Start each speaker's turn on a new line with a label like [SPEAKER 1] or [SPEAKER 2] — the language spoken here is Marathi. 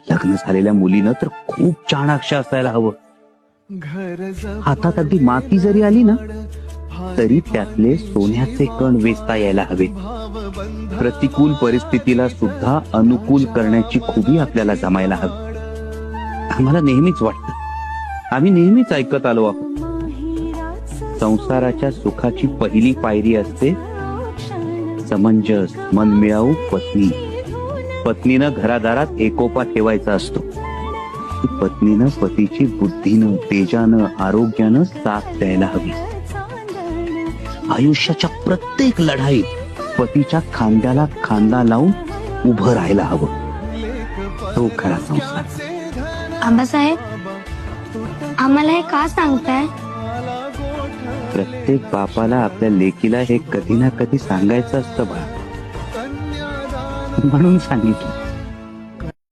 [SPEAKER 1] लग्न झालेल्या मुलीनं तर खूप चाणाक्ष असायला हवं. हातात अगदी माती जरी आली ना तरी त्यातले सोन्याचे कण वेचता यायला हवे. प्रतिकूल परिस्थितीला सुद्धा अनुकूल करण्याची खुबी आपल्याला जमायला हवी. आम्हाला नेहमीच वाटतं, आम्ही नेहमीच ऐकत आलो आहोत, संसाराच्या सुखाची पहिली पायरी असते समंजस मनमिळावू पत्नी. पत्नीनं घरादारात एकोपा ठेवायचा असतो. पत्नीनं पतीची बुद्धीनं तेजानं आरोग्यानं साथ द्यायला हवी. आयुष्याच्या प्रत्येक लढाईत पतीच्या खांद्याला खांदा लावून उभं राहायला हवं. तो खरा संसार.
[SPEAKER 2] आबासाहेब, आम्हाला हे का सांगताय?
[SPEAKER 1] प्रत्येक बापाला आपल्या लेकीला हे कधी ना कधी सांगायचं असतं बा, म्हणून सांगितलं.